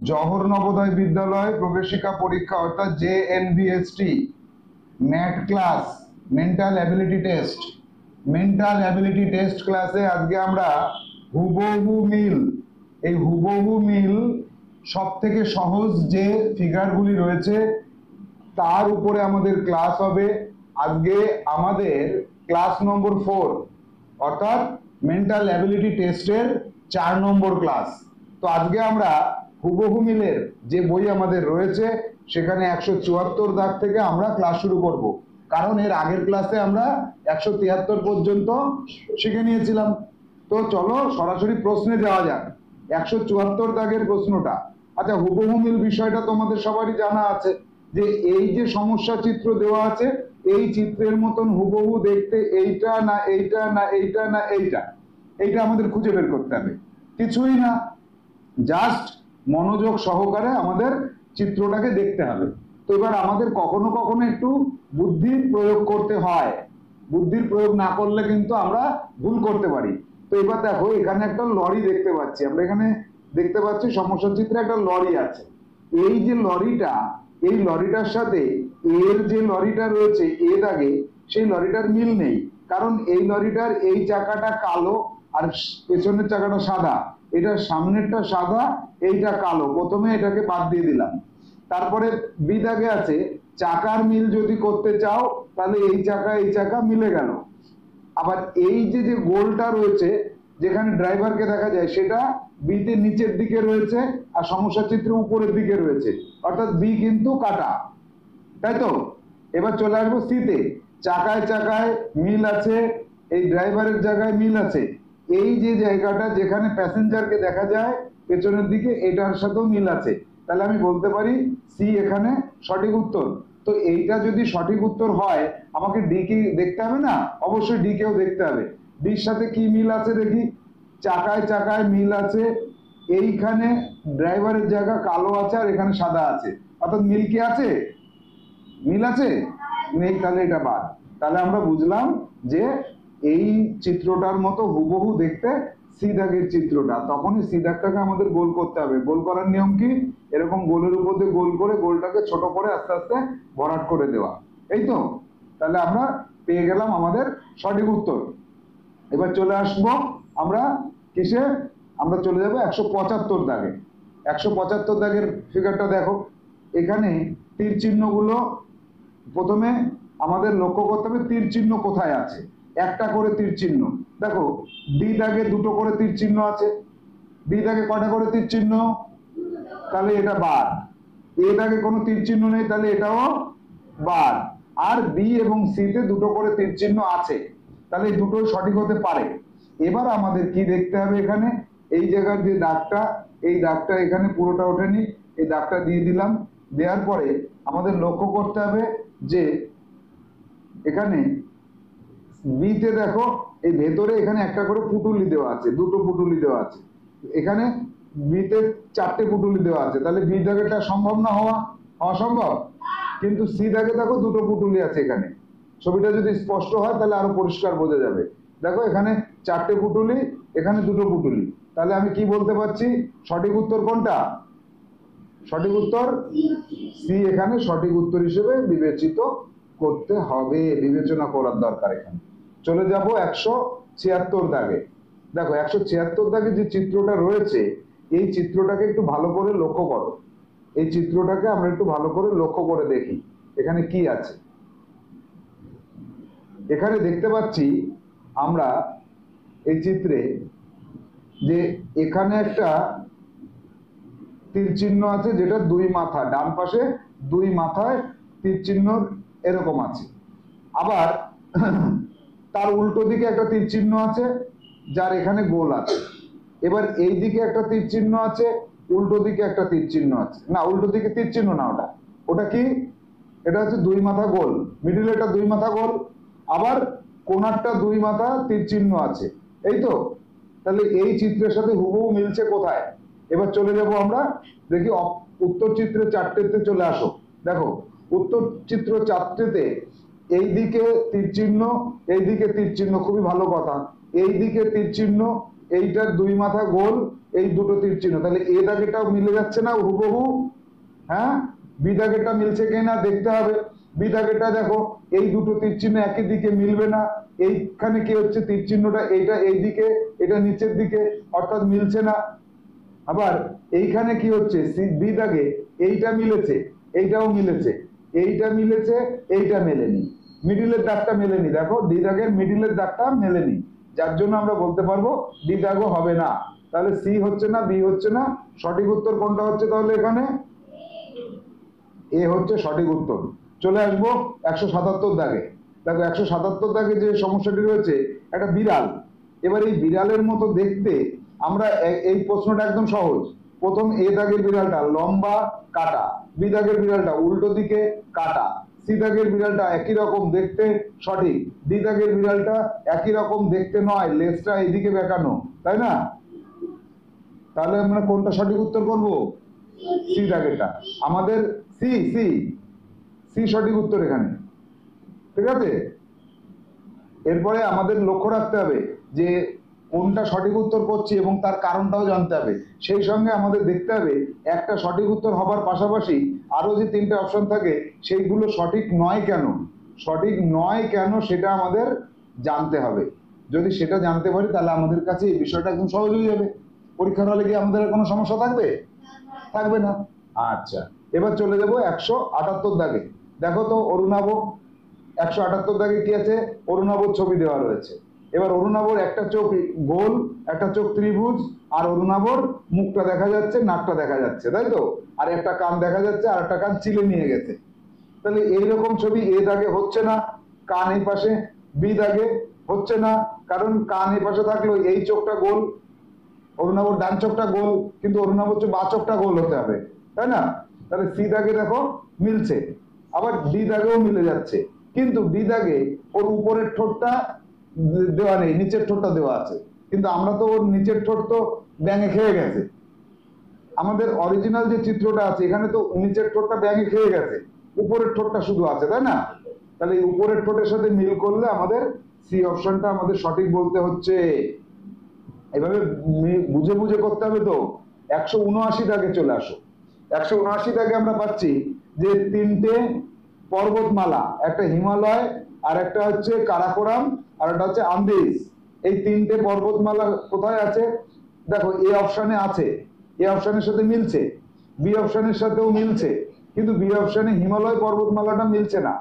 জওহর নবোদয় বিদ্যালয় প্রবেশিকা পরীক্ষা অর্থাৎ JNVST MAT class mental ability test ক্লাসে আজকে আমরা হুবহু মিল, এই হুবহু মিল সব থেকে সহজ যে ফিগারগুলি রয়েছে তার উপরে আমাদের ক্লাস হবে। আজকে আমাদের ক্লাস নম্বর 4 অর্থাৎ মেন্টাল অ্যাবিলিটি টেস্টের 4 নম্বর ক্লাস। তো আজকে আমরা হুবহু মিলের যে বই আমাদের রয়েছে সেখানে 174 দাগ থেকে আমরা ক্লাস শুরু করব, কারণ এর আগের ক্লাসে আমরা 173 পর্যন্ত শিখে নিয়েছিলাম। তো চলো সরাসরি প্রশ্নে যাওয়া যাক। 174 দাগের প্রশ্নটা, আচ্ছা হুবহু মিল বিষয়টা তোমাদের সবারই জানা আছে যে এই যে সমস্যা চিত্র দেওয়া আছে এই চিত্রের মতন হুবহু দেখতে এইটা না এইটা না এইটা না এইটা, এইটা আমাদের খুঁজে বের করতে হবে। কিছুই না, জাস্ট মনোযোগ সহকারে আমাদের চিত্রটাকে দেখতে হবে। তো এবার আমাদের কখনো কখনো একটু বুদ্ধির প্রয়োগ করতে হয়, বুদ্ধির প্রয়োগ না করলে কিন্তু আমরা ভুল করতে পারি। তো এবার দেখো এখানে একটা লরি দেখতে পাচ্ছি, আমরা এখানে দেখতে পাচ্ছি সমস্যা চিত্রে একটা লরি আছে। এই যে লরিটা, এই লরিটার সাথে এর যে লরিটা রয়েছে এ দাগে সেই লরিটার মিল নেই, কারণ এই লরিটার এই চাকাটা কালো আর পেছনের চাকাটা সাদা, এটা সামনেরটা সাদা এইটা কালো, প্রথমে এটাকে বাদ দিয়ে দিলাম। তারপরে বি দাগে আছে চাকার মিল যদি করতে চাও তাহলে এই চাকা মিলে গেল। আবার এই যে যে গোলটা রয়েছে যেখানে ড্রাইভারকে দেখা যায় সেটা বিতে নিচের দিকে রয়েছে আর সমস্যা চিত্র উপরের দিকে রয়েছে, অর্থাৎ বি কিন্তু কাটা, তাই তো? এবার চলে আসবো সিতে, চাকায় চাকায় মিল আছে, এই ড্রাইভারের জায়গায় মিল আছে, এই যে জায়গাটা যেখানে প্যাসেঞ্জারকে দেখা যায় পেছনের দিকে এটার সাথেও মিল আছে, তাহলে আমি বলতে পারি সি এখানে সঠিক উত্তর। তো এইটা যদি সঠিক উত্তর হয় আমাকে ডি কে দেখতে হবে না? অবশ্যই ডি কেও দেখতে হবে। ডির সাথে কি মিল আছে দেখি, চাকায় চাকায় মিল আছে, এইখানে ড্রাইভারের জায়গা কালো আছে আর এখানে সাদা আছে, অর্থাৎ মিল কি আছে? মিল আছে? নেই, তাহলে এটা বাদ। তাহলে আমরা বুঝলাম যে এই চিত্রটার মতো হুবহু দেখতে সি দাগের চিত্রটা, তখনই সি দাগটাকে আমাদের গোল করতে হবে। গোল করার নিয়ম কি? এরকম গোলের উপর দিয়ে গোল করে গোলটাকে ছোট করে আস্তে আস্তে ভরাট করে দেওয়া, এই তো? তাহলে আমরা পেয়ে গেলাম আমাদের সঠিক উত্তর। এবার চলে আসবো আমরা কিসে, আমরা চলে যাবো 175 দাগে। 175 দাগের ফিগারটা দেখো, এখানে তীর চিহ্নগুলো প্রথমে আমাদের লক্ষ্য করতে হবে তীর চিহ্ন কোথায় আছে। একটা করে তীর চিহ্ন দেখো, ডি দাগে দুটো করে তীর চিহ্ন আছে, ডি দাগে কয়টা করে তীর চিহ্ন? তাহলে এটা বাদ। এ দাগে কোনো তীর চিহ্ন নেই, তাহলে এটাও বাদ। আর বি এবং সি তে দুটো করে তীর চিহ্ন আছে, তাহলে এই দুটোই সঠিক হতে পারে। এবার আমাদের কি দেখতে হবে, এখানে এই জায়গার যে দাগটা, এই দাগটা এখানে পুরোটা ওঠেনি, এই দাগটা দিয়ে দিলাম। দেওয়ার পরে আমাদের লক্ষ্য করতে হবে যে এখানে বিতে দেখো এই ভেতরে এখানে একটা করে পুটুলি দেওয়া আছে, দুটো পুটুলি দেওয়া আছে, এখানে বিতে 4টে পুটুলি দেওয়া আছে, তাহলে বি দাগেটা সম্ভব না হওয়া? অসম্ভব। কিন্তু সি দাগে দেখো দুটো পুটুলি আছে, এখানে ছবিটা যদি স্পষ্ট হয় তাহলে আরো পরিষ্কার বোঝা যাবে। দেখো এখানে 4টে পুটুলি, এখানে দুটো পুটুলি, তাহলে আমি কি বলতে পারছি সঠিক উত্তর কোনটা? সঠিক উত্তর সি এখানে সঠিক উত্তর হিসেবে বিবেচিত করতে হবে, বিবেচনা করার দরকার। এখানে চলে যাব 176 দাগে। দেখো 176 দাগে যে চিত্রটা রয়েছে এই চিত্রটাকে একটু ভালো করে লক্ষ্য করো, এই চিত্রটাকে আমরা একটু ভালো করে লক্ষ্য করে দেখি এখানে কি আছে। এখানে দেখতে পাচ্ছি আমরা এই চিত্রে যে এখানে একটা তীর চিহ্ন আছে যেটা দুই মাথা, ডান পাশে দুই মাথায় তীর চিহ্ন এরকম আছে। আবার তার উল্টো দিকে একটা তীর চিহ্ন আছে যার এখানে গোল আছে। এবার এই দিকে একটা তীর চিহ্ন আছে, উল্টো দিকে একটা তীর চিহ্ন আছে, না উল্টো দিকে তীর চিহ্ন না, ওটা ওটা কি? এটা হচ্ছে দুই মাথা গোল, মিডিলে একটা দুই মাথা গোল, আবার কোনারটা দুই মাথা তীর চিহ্ন আছে, এই তো? তাহলে এই চিত্রের সাথে হুবহু মিলছে কোথায়? এবার চলে যাব আমরা দেখি উত্তর চিত্রে 4টেতে চলে আসো। দেখো উত্তর চিত্র 4টেতে এইদিকে তীর চিহ্ন, এইদিকে তীর চিহ্ন, খুবই ভালো কথা, এইদিকে তীর চিহ্ন, এইটার দুই মাথা গোল, এই দুটো তীর চিহ্ন, তাহলে এ দাগেটাও মিলে যাচ্ছে না হুবহু? হ্যাঁ, বি দাগেরটা মিলছে কিনা দেখতে হবে। বি দাগেরটা দেখো এই দুটো তীর চিহ্ন একই দিকে মিলবে না, এইখানে কি হচ্ছে তীর চিহ্নটা এইটা এই দিকে, এটা নিচের দিকে, অর্থাৎ মিলছে না। আবার এইখানে কি হচ্ছে বি দাগে এইটা মিলেছে, এইটাও মিলেছে, এইটা মিলেছে, এইটা মেলেনি, মিডিলের দাগটা মেলেনি, দেখো ডি দাগের মিডিলের দাগটা মেলেনি, যার জন্য আমরা বলতে পারবো ডি দাগও হবে না। তাহলে সি হচ্ছে না, বি হচ্ছে না, সঠিক উত্তর কোনটা হচ্ছে তাহলে? এখানে এ হচ্ছে সঠিক উত্তর। চলে আসবো 177 দাগে। দেখো 177 দাগে যে সমস্যাটি রয়েছে, একটা বিড়াল। এবার এই বিড়ালের মতো দেখতে আমরা এই প্রশ্নটা একদম সহজ। প্রথম এ দাগের বিড়ালটা লম্বা কাটা, বি দাগের বিড়ালটা উল্টো দিকে কাটা, সি দাগের বিড়ালটা একই রকম দেখতে সঠিক, ডি দাগের বিড়ালটা একই রকম দেখতে নয়, লেজটা এদিকে বেঁকানো, তাই না? তাহলে আমরা কোনটা সঠিক উত্তর করব? সি দাগেরটা। আমাদের সি সি সি সঠিক উত্তর এখানে, ঠিক আছে? এরপরে আমাদের লক্ষ্য রাখতে হবে যে কোনটা সঠিক উত্তর করছি এবং তার কারণটাও জানতে হবে। সেই সঙ্গে আমাদের দেখতে হবে একটা সঠিক উত্তর হবার পাশাপাশি আরো যে তিনটে অপশন থাকে সেইগুলো সঠিক নয় কেন, সঠিক নয় কেন সেটা আমাদের জানতে হবে। যদি সেটা জানতে পারি তাহলে আমাদের কাছে এই বিষয়টা একদম সহজ হয়ে যাবে। পরীক্ষার হলে কি আমাদের কোনো সমস্যা থাকবে? থাকবে না। আচ্ছা, এবার চলে যাবো 178 দাগে। দেখো তো অরুণাভ, 178 দাগে কি আছে? অরুণাভর ছবি দেওয়া রয়েছে। এবার অরুণাভর একটা চোখ গোল, একটা চোখ ত্রিভুজ, আর অরুণাভর মুখটা দেখা যাচ্ছে, নাকটা দেখা যাচ্ছে, তাই তো? আর একটা কান দেখা যাচ্ছে, আর একটা কান চিলে নিয়ে গেছে। তাহলে এইরকম ছবি এ দাগে হচ্ছে না, কান এই পাশে, বি দাগে হচ্ছে না, কারণ কান এই পাশে থাকলেও এই চোখটা গোল, অরুণাভর ডান চোখটা গোল, কিন্তু অরুণাভর বা চোখটা গোল হতে হবে, তাই না? তাহলে সি দাগে দেখো মিলছে, আবার ডি দাগেও মিলে যাচ্ছে, কিন্তু ডি দাগে ওর উপরের ঠোঁটটা দেওয়া নেই, নিচের ঠোঁটটা দেওয়া আছে, কিন্তু আমরা তো ওর নিচের ঠোঁট তো ব্যাঙে খেয়ে গেছে। আমাদের অরিজিনাল যে চিত্রটা আছে এখানে তো নিচের ঠোঁটটা ব্যাঙে খেয়ে গেছে, উপরের ঠোঁটটা শুধু আছে, তাই না? তাহলে এই উপরের ঠোঁটের সাথে মিল করলে আমাদের সি অপশনটা আমাদের সঠিক বলতে হচ্ছে। এভাবে বুঝে বুঝে করতে হবে তো। 179 দাগে চলে আসো। 179 দাগে আমরা পাচ্ছি যে তিনটে পর্বতমালা, একটা হিমালয়, আর একটা হচ্ছে কারাকোরাম, আর একটা হচ্ছে আন্দিজ। এই তিনটে পর্বতমালা কোথায় আছে? দেখো এ অপশনে আছে, এ অপশনের সাথে মিলছে, বি অপশনের সাথেও মিলছে, কিন্তু বি অপশনে হিমালয় পর্বতমালাটা মিলছে না,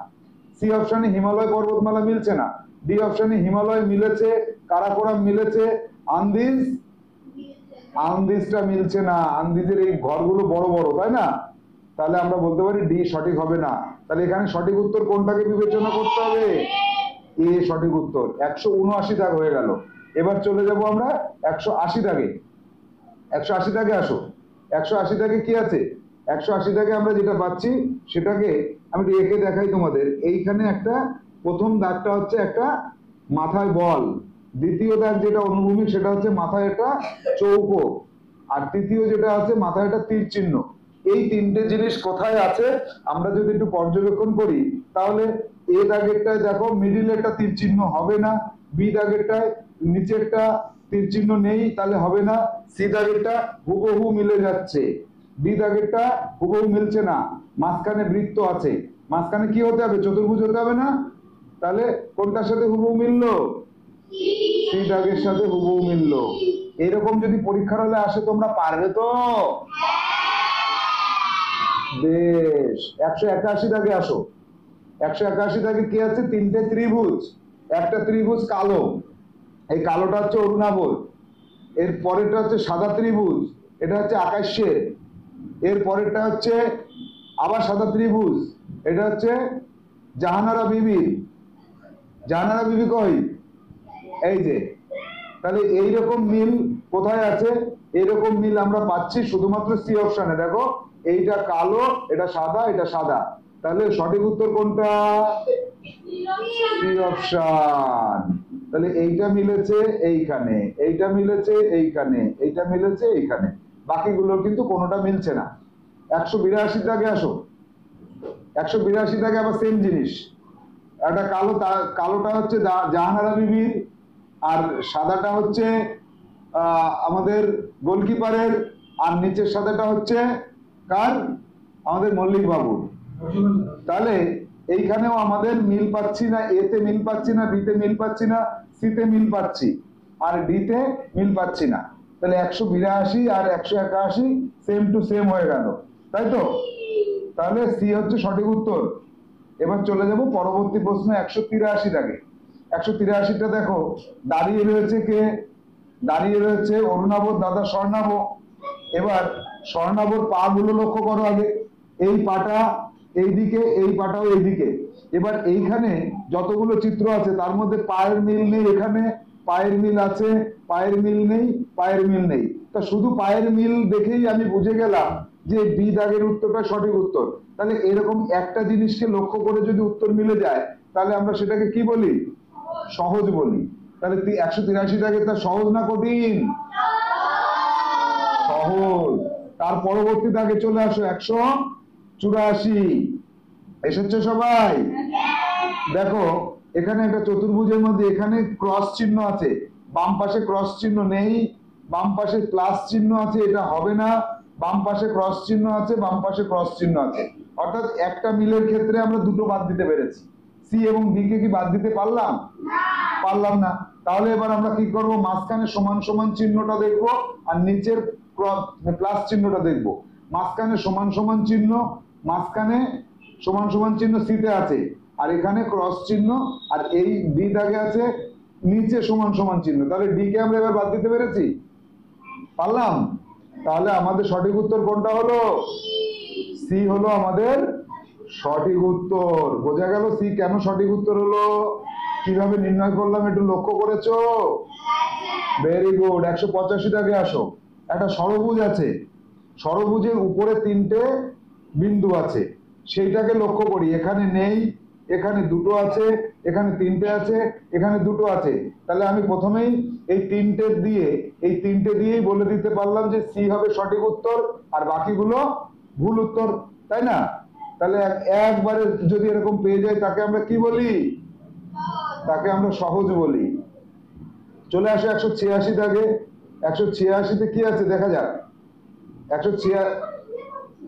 সি অপশনে হিমালয় পর্বতমালা মিলছে না, ডি অপশনে হিমালয় মিলেছে, কারাকোরাম মিলেছে, আন্দিজ আন্দিজটা মিলছে না। আন্দিজের এই ঘরগুলো বড় বড়, তাই না? তাহলে আমরা বলতে পারি ডি সঠিক হবে না। তাহলে এখানে সঠিক উত্তর কোনটাকে বিবেচনা করতে হবে? এ সঠিক উত্তর। 179 দাগ হয়ে গেল। এবার চলে যাব আমরা 180 দাগে। 180 দাগে আসো। 180 দাগে কি আছে? 180 দাগে আমরা যেটা পাচ্ছি সেটাকে আমি এঁকে দেখাই তোমাদের। এইখানে একটা প্রথম দাগটা হচ্ছে একটা মাথায় বল, দ্বিতীয় দাগ যেটা অনুভূমিক সেটা হচ্ছে মাথায় একটা চৌকো, আর তৃতীয় যেটা আছে মাথায় একটা তীর চিহ্ন। এই তিনটে জিনিস কোথায় আছে আমরা যদি একটু পর্যবেক্ষণ করি তাহলে এ দাগেরটায় দেখো মিডিলে একটা তীর চিহ্ন হবে না, বি দাগেরটায় নিচেরটা তীর চিহ্ন নেই তাহলে হবে না, সি দাগেরটা হুবহু মিলে যাচ্ছে, ডি দাগেরটা হুবহু মিলছে না, মাঝখানে বৃত্ত আছে, মাঝখানে কি হতে হবে? চতুর্ভুজ হতে হবে না? তাহলে কোনটার সাথে হুবহু মিললো? সি দাগের সাথে হুবহু মিললো। এরকম যদি পরীক্ষার হলে আসে তোমরা পারবে তো? বেশ। 181 দাগে আসো। 181 দাগে কি আছে? তিনটে ত্রিভুজ, একটা ত্রিভুজ কালো, এই কালোটা হচ্ছে অরুণাভর, এর পরেরটা হচ্ছে সাদা ত্রিভুজ, এটা হচ্ছে আকাশের, এর পরেরটা হচ্ছে আবার সাদা ত্রিভুজ, এটা হচ্ছে জাহানারা বিবি। জাহানারা বিবি কই? এই যে। তাহলে এইরকম মিল কোথায় আছে? এইরকম মিল আমরা পাচ্ছি শুধুমাত্র সি অপশনে। দেখো এইটা কালো, এটা সাদা, এটা সাদা, তাহলে সঠিক উত্তর কোনটা? C option. তাহলে এইটা মিলেছে এইখানে, এইটা মিলেছে এইখানে, এইটা মিলেছে এইখানে, বাকিগুলো কিন্তু কোনোটা মিলছে না। 182 দাগে আসো। 182 দাগে আবার সেম জিনিস, একটা কালো, কালোটা হচ্ছে জাহানারা বিবির, আর সাদাটা হচ্ছে আমাদের গোলকিপারের, আর নিচের সাদাটা হচ্ছে কার? আমাদের মল্লিক বাবুর। তাহলে এইখানেও আমাদের মিল পাচ্ছি না, এ তে মিল পাচ্ছি না, বি তে মিল পাচ্ছি না, সি তে মিল পাচ্ছি, আর ডি তে মিল পাচ্ছি না। তাহলে 182 আর 181 সেম টু সেম হয়ে গেল, তাই তো? তাহলে সি হচ্ছে সঠিক উত্তর। এবার চলে যাব পরবর্তী প্রশ্ন 183 দাগে। 183টা দেখো, দাঁড়িয়ে রয়েছে কে? দাঁড়িয়ে রয়েছে অরুণাবর দাদা স্বর্ণাভ। এবার স্বর্ণাভর পা গুলো লক্ষ্য করো আগে। এই পাটা এইদিকে, এই পাটাও এইদিকে। এবার এইখানে যতগুলো চিত্র আছে তার মধ্যে পায়ের মিল নেই, এখানে পায়ের মিল আছে, পায়ের মিল নেই, পায়ের মিল নেই। তা শুধু পায়ের মিল দেখেই আমি বুঝে গেলাম যে বি দাগের উত্তরটা সঠিক উত্তর। তাহলে এরকম একটা জিনিসকে লক্ষ্য করে যদি উত্তর মিলে যায় তাহলে আমরা সেটাকে কি বলি? সহজ বলি। তাহলে 183 দাগে তা সহজ না কঠিন? সহজ। তার পরবর্তী দাগে চলে আসো 184। এসেছে সবাই? দেখো এখানে একটা চতুর্ভুজের মধ্যে এখানে ক্রস চিহ্ন আছে, বাম পাশে ক্রস চিহ্ন নেই, বাম পাশে প্লাস চিহ্ন আছে, এটা হবে না। বাম পাশে ক্রস চিহ্ন আছে, বাম পাশে ক্রস চিহ্ন আছে, অর্থাৎ একটা মিলের ক্ষেত্রে আমরা দুটো বাদ দিতে পেরেছি। সি এবং ডি কে কি বাদ দিতে পারলাম? পারলাম না। তাহলে এবার আমরা কি করব? মাঝখানে সমান সমান চিহ্নটা দেখব আর নিচের প্লাস চিহ্নটা দেখব। মাঝখানে সমান সমান চিহ্ন, মাঝখানে সমান সমান চিহ্ন সি তে আছে, আর এখানে ক্রস চিহ্ন, আর এই ডি দাগে আছে নিচে সমান সমান চিহ্ন। তাহলে ডি কে আমরা এবার বাদ দিতে পেরেছি? পারলাম। তাহলে আমাদের সঠিক উত্তর কোনটা হলো? সি হলো আমাদের সঠিক উত্তর। বোঝা গেল সি কেন সঠিক উত্তর হলো? কিভাবে নির্ণয় করলাম একটু লক্ষ্য করেছো? Very good. 185 দাগে আসো। একটা ষড়ভুজ আছে, ষড়ভুজের উপরে তিনটে বিন্দু আছে, সেইটাকে লক্ষ্য করি। এখানে নেই, এখানে দুটো আছে, এখানে তিনটে আছে, এখানে দুটো আছে। তাহলে আমি প্রথমেই এই তিনটে দিয়েই বলে দিতে পারলাম যে সি হবে সঠিক উত্তর আর বাকিগুলো ভুল উত্তর, তাই না? তাহলে একবারে যদি এরকম পেয়ে যাই তাকে আমরা কি বলি? তাকে আমরা সহজ বলি। চলে আসে 186 দাগে। 186 তে কি আছে দেখা যাক। 186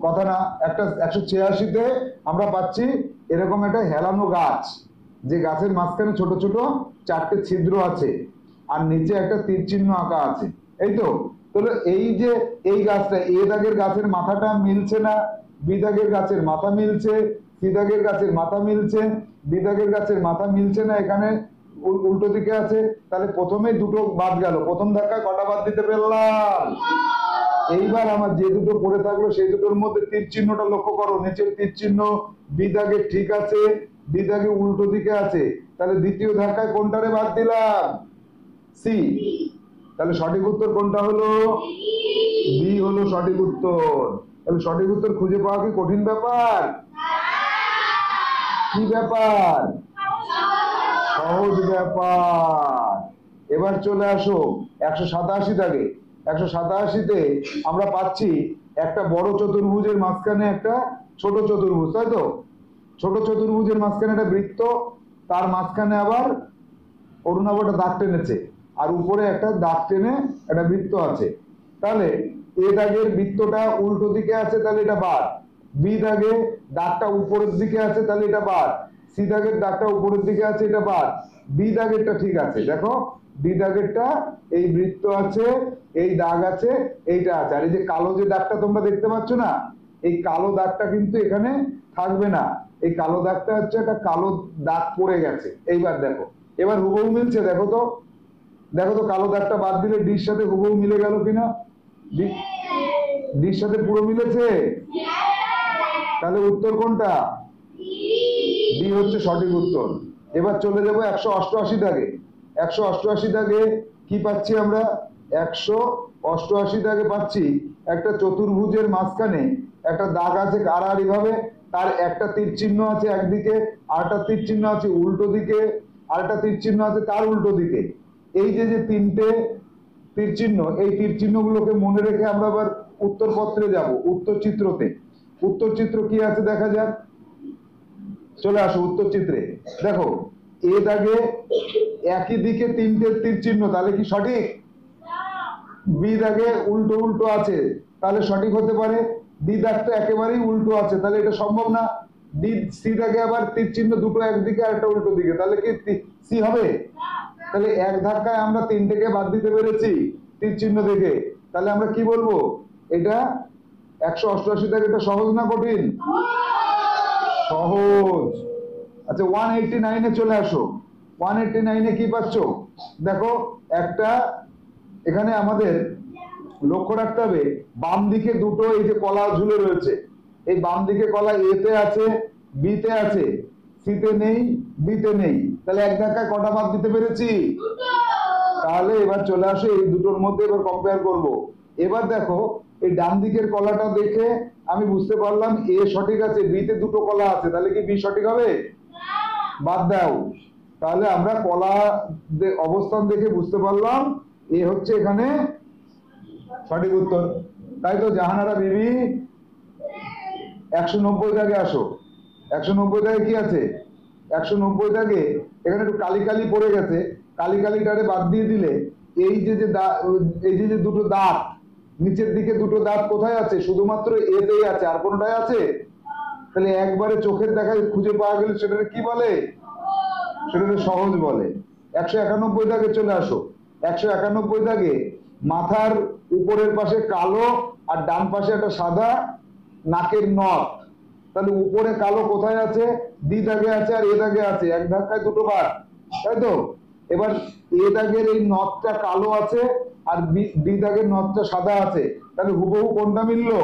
কথা না, একটা 186 তে আমরা পাচ্ছি এরকম একটা হেলানো গাছ, যে গাছের মাঝখানে ছোট ছোট চারটে ছিদ্র আছে আর নিচে একটা তীর চিহ্ন আঁকা আছে, এই তো? তাহলে এই যে এই গাছটা, এ দাগের গাছের মাথাটা মিলছে না, বি দাগের গাছের মাথা মিলছে, সি দাগের গাছের মাথা মিলছে, ডি দাগের গাছের মাথা মিলছে না, এখানে উল্টো দিকে আছে। তাহলে প্রথমেই দুটো বাদ গেল, প্রথম ধাক্কায় কটা বাদ দিতে পারলাম? এইবার আমার যে দুটো পড়ে থাকলো সেই দুটোর মধ্যে তীর চিহ্নটা লক্ষ্য করো। নিচের তীর চিহ্ন বি দাগে ঠিক আছে, ডি দাগে উল্টো দিকে আছে। তাহলে দ্বিতীয় ধাক্কায় কোনটারে বাদ দিলাম? সি। তাহলে সঠিক উত্তর কোনটা হলো? বি হলো সঠিক উত্তর। তাহলে সঠিক উত্তর খুঁজে পাওয়া কি কঠিন ব্যাপার? কি ব্যাপার? সহজ ব্যাপার। এবার চলে আসো 187 দাগে। 187 তে আমরা পাচ্ছি একটা বড় চতুর্ভুজের মাঝখানে একটা ছোট চতুর্ভুজ, তাই তো? ছোট চতুর্ভুজের মাঝখানে একটা বৃত্ত, তার মাঝখানে আবার অরুণাভ একটা দাগ টেনেছে, আর উপরে একটা দাগ টেনে একটা বৃত্ত আছে। তাহলে এ দাগের বৃত্তটা উল্টো দিকে আছে, তাহলে এটা বাদ। বি দাগে দাগটা উপরের দিকে আছে, তাহলে এটা বাদ। সি দাগের দাগটা উপরের দিকে আছে, এটা বাদ। ডি দাগেরটা ঠিক আছে, দেখো ডি দাগেরটা এই বৃত্ত আছে, এই দাগ আছে, এইটা আছে। আর এই যে কালো যে দাগটা তোমরা দেখতে পাচ্ছ না, এই কালো দাগটা কিন্তু এখানে থাকবে না। এই কালো দাগটা হচ্ছে একটা কালো দাগ পড়ে গেছে। এইবার দেখো, এবার হুবহু মিলছে, দেখো তো, দেখো তো কালো দাগটা বাদ দিলে ডির সাথে হুবহু মিলে গেল কিনা? ডির সাথে পুরো মিলেছে। তাহলে উত্তর কোনটা? ডি হচ্ছে সঠিক উত্তর। এবার চলে যাব 188 দাগে। 188 দাগে কি পাচ্ছি আমরা? 188 দাগে পাচ্ছি একটা চতুর্ভুজের মাঝখানে একটা দাগ আছে আড়াআড়ি ভাবে, তার একটা তীর চিহ্ন আছে একদিকে, আরেকটা তীর চিহ্ন আছে উল্টো দিকে, আরেকটা তীর চিহ্ন আছে তার উল্টো দিকে। এই যে যে তিনটে তীর চিহ্ন, এই তীর চিহ্নগুলোকে মনে রেখে আমরা আবার উত্তরপত্রে যাব, উত্তর চিত্রতে। উত্তর চিত্র কি আছে দেখা যাক। চলে আসো উত্তর চিত্রে। দেখো এ দাগে একই দিকে তিনটে তীর চিহ্ন, তাহলে কি সঠিক? বি দাগে উল্টো উল্টো আছে, তাহলে সঠিক হতে পারে। ডি দাগটা একেবারেই উল্টো আছে, তাহলে এটা সম্ভব না। ডি সি দাগে আবার তীর চিহ্ন দুটো একদিকে আর একটা উল্টো দিকে, তাহলে কি সি হবে? তাহলে এক ধাক্কায় আমরা তিনটেকে বাদ দিতে পেরেছি তীর চিহ্ন দেখে। তাহলে আমরা কি বলবো? এটা 188 দাগে। এটা সহজ না কঠিন? সহজ। আচ্ছা 189 এ চলে আসো। 189 এ কি পাচ্ছ দেখো। একটা এখানে আমাদের লক্ষ্য রাখতে হবে, বাম দিকে দুটো এই যে কলা ঝুলে রয়েছে, এই বাম দিকে কলা এ তে আছে, বি তে আছে, সি তে নেই, বি তে নেই। তাহলে এক ধাক্কায় কটা বাদ দিতে পেরেছি? তাহলে এবার চলে আসো এই দুটোর মধ্যে এবার কম্পেয়ার করব। এবার দেখো এই ডান দিকের কলাটা দেখে আমি বুঝতে পারলাম এ সঠিক আছে, বি তে দুটো কলা আছে, তাহলে কি বি সঠিক হবে? বাদ দাও। তাহলে আমরা কলা অবস্থান দেখে বুঝতে পারলাম এ হচ্ছে এখানে সঠিক উত্তর। তাই তো জাহানারা বিবি 190 দাগে আসো। 190 দাগে কি আছে? 190 দাগে এখানে একটু কালি কালি পড়ে গেছে, কালি কালিটারে বাদ দিয়ে দিলে এই যে এই যে দুটো দাঁত নিচের দিকে দুটো দাঁত কোথায় আছে? শুধুমাত্র এতেই আছে, আর কোনটায় আছে? তাহলে একবারে চোখের দেখায় খুঁজে পাওয়া গেলে সেটাকে কি বলে? সেটাকে সহজ বলে। 191 দাগে চলে আসো। 191 দাগে মাথার উপরের পাশে কালো আর ডান পাশে একটা সাদা নাকের নথ। তাহলে উপরে কালো কোথায় আছে? ডি দাগে আছে আর এ দাগে আছে, এক ধাক্কায় দুটো বার, তাই তো? এবার এ দাগের এই নথটা কালো আছে আর ডি দাগের নথটা সাদা আছে, তাহলে হুবহু কোনটা মিললো?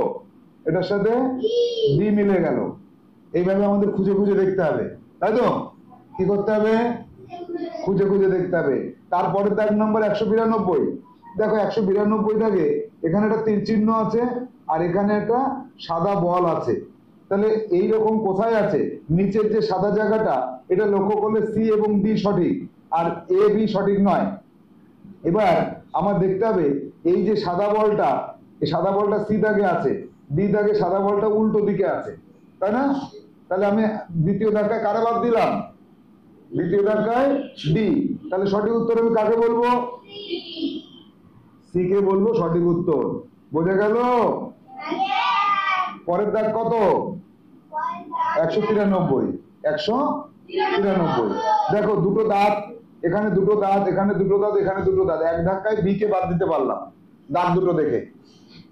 এটার সাথে ডি মিলে গেল। এইভাবে আমাদের খুঁজে খুঁজে দেখতে হবে, তাই তো? কি করতে হবে? খুঁজে খুঁজে দেখতে হবে। তারপরে দাগ নম্বর 192। দেখো 192 দাগে এখানে একটা তীর চিহ্ন আছে আর এখানে একটা সাদা বল আছে। তাহলে এইরকম কোথায় আছে? নিচের যে সাদা জায়গাটা, এটা লক্ষ্য করলে সি এবং ডি সঠিক আর এ বি সঠিক নয়। এবার আমার দেখতে হবে এই যে সাদা বলটা, এই সাদা বলটা সি দাগে আছে, ডি দাগে সাদা বলটা উল্টো দিকে আছে, তাই না? তাহলে আমি দ্বিতীয় ধাক্কায় কারে বাদ দিলাম? দ্বিতীয় ধাক্কায় ডি। তাহলে সঠিক উত্তর আমি কাকে বলবো? সি কে বলবো সঠিক উত্তর। বোঝা গেল? পরের দাগ কত? 193। 193। দেখো দুটো দাঁত, এখানে দুটো দাঁত, এখানে দুটো দাঁত, এখানে দুটো দাঁত, এক ধাক্কায় বি কে বাদ দিতে পারলাম দাঁত দুটো দেখে।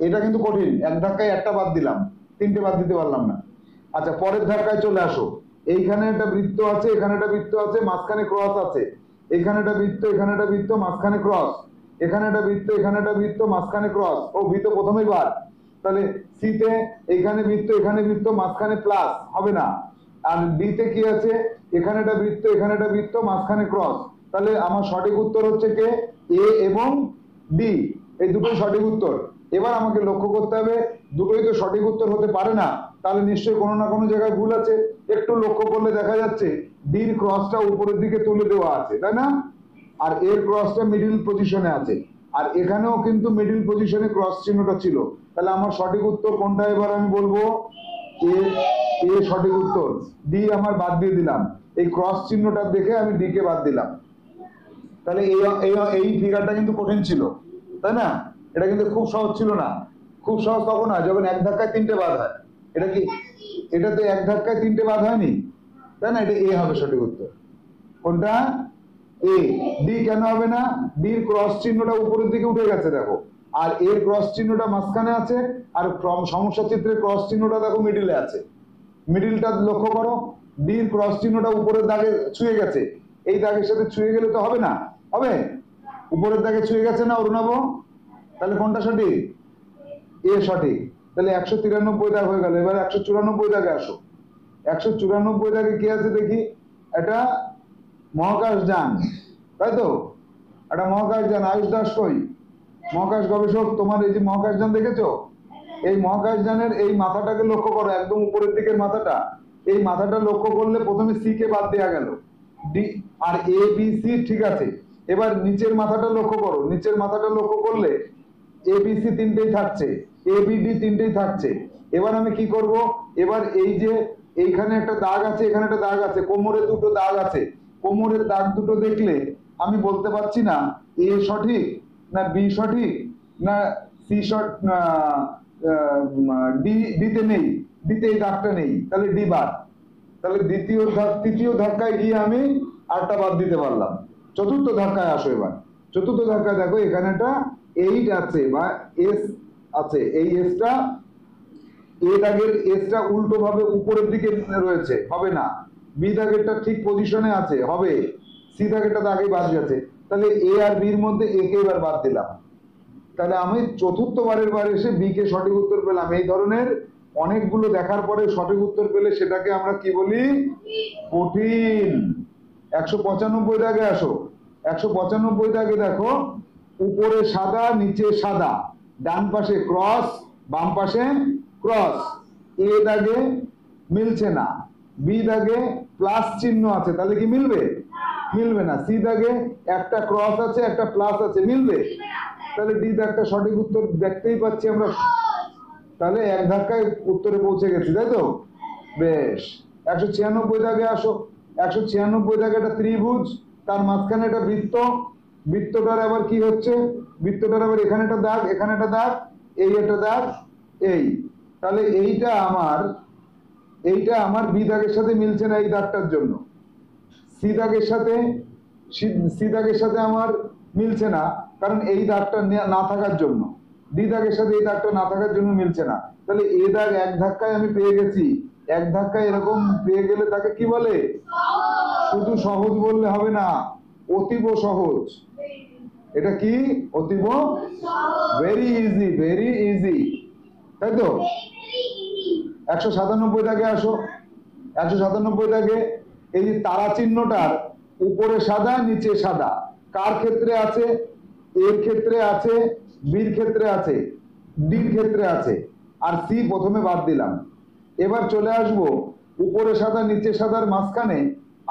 এটা কিন্তু কঠিন, এক ধাক্কায় একটা বাদ দিলাম, তিনটে বাদ দিতে পারলাম না। আচ্ছা পরের ধাক্কায় চলে আসো। এইখানে একটা বৃত্ত আছে, এখানে একটা বৃত্ত আছে, মাঝখানে ক্রস আছে। এখানে একটা বৃত্ত, এখানে একটা বৃত্ত, মাঝখানে ক্রস। এখানে একটা বৃত্ত, এখানে একটা বৃত্ত, মাঝখানে ক্রস। ও বৃত্ত প্রথমেই বার। তাহলে সি তে এখানে বৃত্ত, এখানে বৃত্ত, মাঝখানে প্লাস হবে না। আর ডি তে কি আছে? এখানে একটা বৃত্ত, এখানে একটা বৃত্ত, মাঝখানে ক্রস। তাহলে আমার সঠিক উত্তর হচ্ছে কে? এ এবং ডি, এই দুটোই সঠিক উত্তর। এবার আমাকে লক্ষ্য করতে হবে দুটোই তো সঠিক উত্তর হতে পারে না, তাহলে নিশ্চয়ই কোনো না কোনো জায়গায় ভুল আছে। একটু লক্ষ্য করলে দেখা যাচ্ছে ডির ক্রসটা উপরের দিকে তুলে দেওয়া আছে, তাই না? আর এর ক্রসটা মিডিল পজিশনে আছে, আর এখানেও কিন্তু মিডিল পজিশনে ক্রস চিহ্নটা ছিল। তাহলে আমার সঠিক উত্তর কোনটা এবার আমি বলবো? এ। এ সঠিক উত্তর। ডি আমার বাদ দিয়ে দিলাম, এই ক্রস চিহ্নটা দেখে আমি ডি কে বাদ দিলাম। তাহলে এই ফিগারটা কিন্তু কঠিন ছিল, তাই না? এটা কিন্তু খুব সহজ ছিল না। খুব সহজ তখন হয় যখন এক ধাক্কায় তিনটে বাদ হয়। এটা কি? এটাতে এক ধাক্কায় তিনটে বাদ হয়নি, তাই না? এটা এ হবে সঠিক উত্তর। কোনটা? এ। ডি কেন হবে না? ডির ক্রস চিহ্নটা উপরের দিকে উঠে গেছে দেখো, আর এর ক্রস চিহ্নটা মাঝখানে আছে, আর সমস্যা চিত্রের ক্রস চিহ্নটা দেখো মিডিলে আছে। মিডিলটা লক্ষ্য করো, ডির ক্রস চিহ্নটা উপরের দাগে ছুঁয়ে গেছে, এই দাগের সাথে ছুঁয়ে গেলে তো হবে না। হবে? উপরের দাগে ছুঁয়ে গেছে না অরুণাভ? তাহলে কোনটা সঠিক? এ সঠিক। তাহলে 193 দাগ হয়ে গেল। এবার 194 দাগে আসো। 194 দাগে কি আছে দেখি? এটা মহাকাশ যান, তাই তো? একটা মহাকাশ যান। আয়ুষ দাস কই? মহাকাশ গবেষক, তোমার এই যে মহাকাশ যান দেখেছো? এই মহাকাশ যানের এই মাথাটাকে লক্ষ্য করো, একদম উপরের দিকের মাথাটা। এই মাথাটা লক্ষ্য করলে প্রথমে সি কে বাদ দেওয়া গেল, D R A B C ঠিক আছে। এবার নিচের মাথাটা লক্ষ্য করো, নিচের মাথাটা লক্ষ্য করলে এ বি সি তিনটেই থাকছে, এ বি ডি তিনটেই থাকছে। এবার আমি কি করব? এবার এই যে এইখানে একটা দাগ আছে, এখানে একটা দাগ আছে, কোমরে দুটো দাগ আছে। কোমরের দাগ দুটো দেখলে আমি বলতে পারছি না এ সঠিক না বি সঠিক, না সি শর্ট ডিতে নেই, ডিতে এই দাগটা নেই, তাহলে ডি বাদ। তাহলে তৃতীয় ধাক্কায় গিয়ে আমি আরটা বাদ দিতে পারলাম। চতুর্থ ধাক্কায় আসো এবার। চতুর্থ ধাক্কায় দেখো এখানে একটা 8 আছে বা এস আছে, এই এসটা এ দাগের এসটা উল্টো ভাবে উপরের দিকে রয়েছে, হবে না। বি দাগেরটা ঠিক পজিশনে আছে, হবে। সি দাগেরটা তো আগেই বাদ গেছে, তাহলে এ আর বির মধ্যে এ কে এবার বাদ দিলাম। তাহলে আমি চতুর্থ বারের বার এসে বি কে সঠিক উত্তর পেলাম। এই ধরনের অনেকগুলো দেখার পরে সঠিক উত্তর পেলে সেটাকে আমরা কি বলি? কঠিন। 195 দাগে আসো। 195 দাগে দেখো উপরে সাদা নিচে সাদা, ডান পাশে ক্রস বাম পাশে ক্রস। এ দাগে মিলছে না, বি দাগে প্লাস চিহ্ন আছে, তাহলে কি মিলবে? মিলবে না। সি দাগে একটা ক্রস আছে একটা প্লাস আছে, মিলবে? তাহলে ডি দাগটা সঠিক উত্তর দেখতেই পাচ্ছি আমরা। তাহলে এক ধাক্কায় উত্তরে পৌঁছে গেছি, তাই তো? বেশ। 196 দাগে আসো। 196 দাগে একটা ত্রিভুজ, তার মাঝখানে একটা বৃত্ত। বৃত্তটার আবার কি হচ্ছে? বৃত্তটার আবার এখানে একটা দাগ, এখানে একটা দাগ, এই একটা দাগ, এই। তাহলে এইটা আমার বি দাগের সাথে মিলছে না এই দাগটার জন্য। সি দাগের সাথে আমার মিলছে না, কারণ এই দাগটা না থাকার জন্য। ডি দাগের সাথে এই দাগটা না থাকার জন্য মিলছে না। তাহলে এ দাগ এক ধাক্কায় আমি পেয়ে গেছি। এক ধাক্কায় এরকম পেয়ে গেলে তাকে কি বলে? শুধু সহজ বললে হবে না, অতীব সহজ। এটা কি? অতীব, ভেরি ইজি, ভেরি ইজি, তাই তো? 197 দাগে আসো। 197 দাগে এই যে তারা চিহ্নটার উপরে সাদা নিচে সাদা, কার ক্ষেত্রে আছে? এর ক্ষেত্রে আছে, বির ক্ষেত্রে আছে, ডির ক্ষেত্রে আছে, আর সি প্রথমে বাদ দিলাম। এবার চলে আসব উপরে সাদা নিচে সাদার মাঝখানে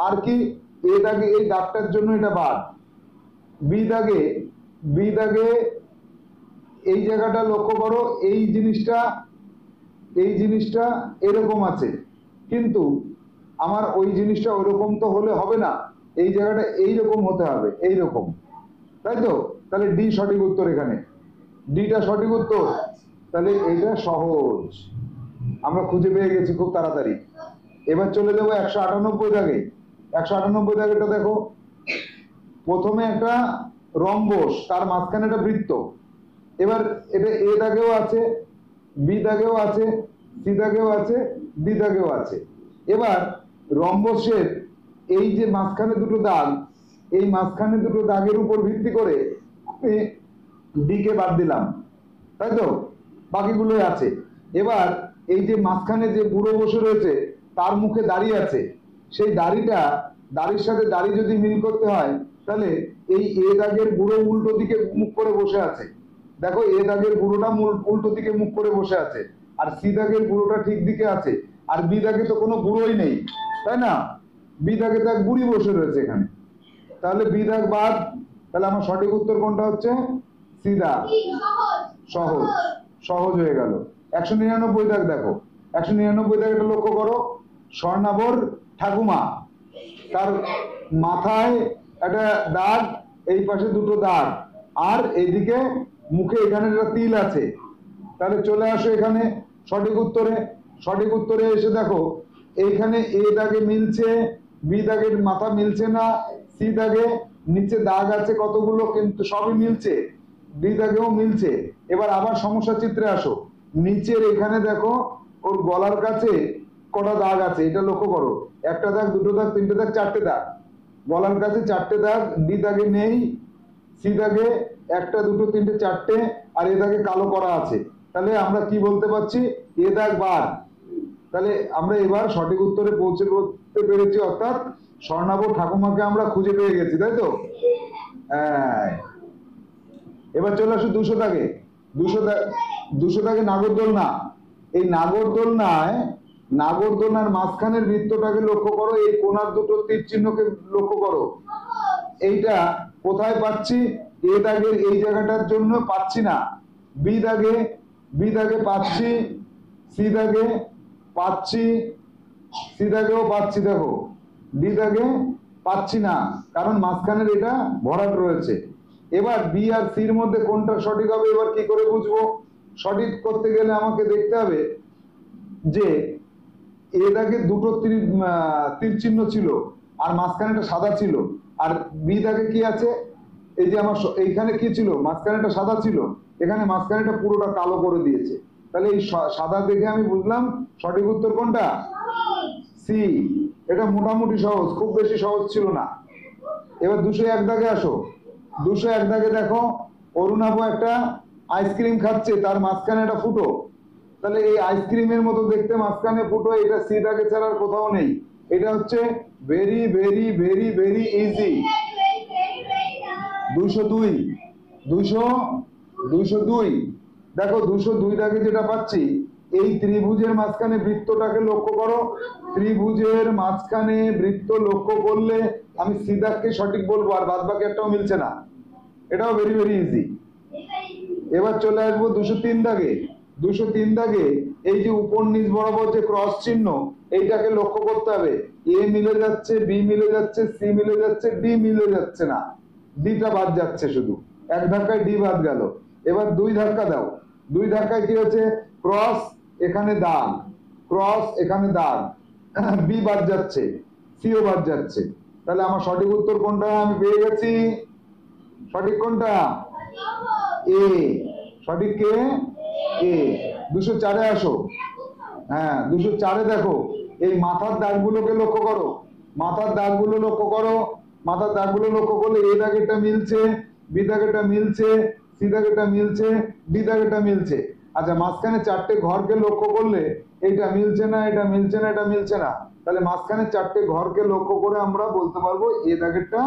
আর কি? এ দাগে এই দাগটার জন্য এটা বাদ। বি দাগে এই জায়গাটা লক্ষ্য করো, এই জিনিসটা এরকম আছে, কিন্তু আমার ওই জিনিসটা ওইরকম তো হলে হবে না, এই জায়গাটা এইরকম হতে হবে, এইরকম, তাই তো? তাহলে ডি সঠিক উত্তর। এখানে ডিটা সঠিক উত্তর। তাহলে এইটা সহজ, আমরা খুঁজে পেয়ে গেছি খুব তাড়াতাড়ি। এবার চলে যাবো 198 দাগে। 198 দাগেটা দেখো, প্রথমে একটা রম্বস, তার মাঝখানে একটা বৃত্ত। এবার এটা এ দাগেও আছে, বি দাগেও আছে, সি দাগেও আছে, ডি দাগেও আছে। এবার রম্বসের এই যে মাঝখানে দুটো দাগ, এই মাঝখানে দুটো দাগের উপর ভিত্তি করে আমি ডি কে বাদ দিলাম, তাই তো? বাকিগুলোই আছে। এবার এই যে মাঝখানে যে বুড়ো বসে রয়েছে তার মুখে দাড়ি আছে, সেই দাড়ির সাথে দাড়ি যদি মিল করতে হয় তাহলে এই এ দাগের বুড়ো উল্টো দিকে মুখ করে বসে আছে। দেখো এ দাগের বুড়োটা উল্টো দিকে মুখ করে বসে আছে, আর সি দাগের বুড়োটা ঠিক দিকে আছে, আর বি দাগে তো কোনো বুড়োই নেই, তাই না? বি দাগে তো এক বুড়ি বসে রয়েছে এখানে, তাহলে বি দাগ বাদ। তাহলে আমার সঠিক উত্তর কোনটা হচ্ছে? সি দাগ। সহজ, সহজ হয়ে গেল। 199 দাগ দেখো। 199 দাগ এটা লক্ষ্য করো, স্বর্ণাভর ঠাকুমা, তার মাথায় একটা দাগ, এই পাশে দুটো দাগ, আর এইদিকে মুখে এখানে একটা তিল আছে। তাহলে চলে আসো এখানে সঠিক উত্তরে। সঠিক উত্তরে এসে দেখো এইখানে এ দাগে মিলছে, বি দাগের মাথা মিলছে না, সি দাগে নিচে দাগ আছে কতগুলো কিন্তু সবই মিলছে, ডি দাগেও মিলছে। এবার আবার সমস্যা চিত্রে আসো। নিচের এখানে দেখো ওর গলার কাছে কটা দাগ আছে, এটা লক্ষ্য করো। একটা দাগ, দুটো দাগ, তিনটে দাগ, চারটে দাগ। গলার কাছে চারটে দাগ, ডি দাগে নেই, সি দাগে একটা দুটো তিনটে চারটে, আর এ দাগে কালো করা আছে। তাহলে আমরা কি বলতে পারছি? এ দাগ বাদ। তাহলে আমরা এবার সঠিক উত্তরে পৌঁছে করতে পেরেছি, অর্থাৎ স্বর্ণাভর ঠাকুমাকে আমরা খুঁজে পেয়ে গেছি, তাই তো? হ্যাঁ। এবার চলে আসো 200 দাগে। 200 দাগে নাগরদোলনা। এই নাগরদোলনার মাঝখানের বৃত্তটাকে লক্ষ্য করো, এই কোণার দুটো তীর চিহ্নকে লক্ষ্য করো। এইটা কোথায় পাচ্ছি? এ দাগের এই জায়গাটার জন্য পাচ্ছি না। বি দাগে পাচ্ছি, সি দাগে পাচ্ছি, সি দাগেও পাচ্ছি, দেখো ডি দাগে পাচ্ছি না, কারণ মাঝখানের এটা ভরাট রয়েছে। এবার বি আর সির মধ্যে কোনটা সঠিক হবে এবার কি করে বুঝবো? সঠিক করতে গেলে আমাকে দেখতে হবে যে এ দাগে দুটো তীর চিহ্ন ছিল আর মাঝখানে একটা সাদা ছিল, আর বি দাগে কি আছে, এই যে আমার এইখানে কি ছিল, মাঝখানে একটা সাদা ছিল, এখানে মাঝখানে একটা পুরোটা কালো করে দিয়েছে। তাহলে এই সাদা দেখে আমি বুঝলাম সঠিক উত্তর কোনটা, সি। এটা মোটামুটি সহজ, খুব বেশি সহজ ছিল না। এবার 201 দাগে আসো। 201 দাগে দেখো অরুণাভ একটা আইসক্রিম খাচ্ছে, তার মাঝখানে একটা ফুটো। তাহলে এই আইসক্রিমের মতো দেখতে মাঝখানে ফুটো, এটা সি দাগে ছাড়ার কোথাও নেই। এটা হচ্ছে very very very very easy. 202 202 দেখো 202 দাগে যেটা পাচ্ছি, এই ত্রিভুজের মাঝখানে বৃত্তটাকে লক্ষ্য করো। ত্রিভুজের মাঝখানে বৃত্ত লক্ষ্য করলে আমি সি দাগকে সঠিক বলবো, আর বাদ বাকি একটাও মিলছে না। এটাও ভেরি ভেরি ইজি। এবার চলে আসবো 203 দাগে। 203 দাগে এই যে উপর নিচ বরাবর যে ক্রস চিহ্ন, এইটাকে লক্ষ্য করতে হবে। এ মিলে যাচ্ছে, বি মিলে যাচ্ছে, সি মিলে যাচ্ছে, ডি মিলে যাচ্ছে না, ডিটা বাদ যাচ্ছে, শুধু এক ধাক্কায় ডি বাদ গেল। এবার 2 ধাক্কা দাও। 2 ধাক্কায় কি হচ্ছে, ক্রস এখানে দাগ, ক্রস এখানে দাগ, বি বাদ যাচ্ছে, সিও বাদ যাচ্ছে। তাহলে আমার সঠিক উত্তর কোনটা আমি পেয়ে গেছি? সঠিক কোনটা? এ। সঠিক কে? এ। 204 এ আসো। হ্যাঁ 204 এ দেখো এই মাথার দাগগুলোকে লক্ষ্য করো, মাথার দাগগুলো লক্ষ্য করো। মাথার দাগগুলো লক্ষ্য করলে এ দাগেরটা মিলছে, বি দাগেরটা মিলছে, সি দাগেরটা মিলছে, ডি দাগেরটা মিলছে। আচ্ছা মাঝখানে 4টে ঘরকে লক্ষ্য করলে এইটা মিলছে না, এটা মিলছে না, এটা মিলছে না। তাহলে মাঝখানে 4টে ঘরকে লক্ষ্য করে আমরা বলতে পারবো এ দাগেরটা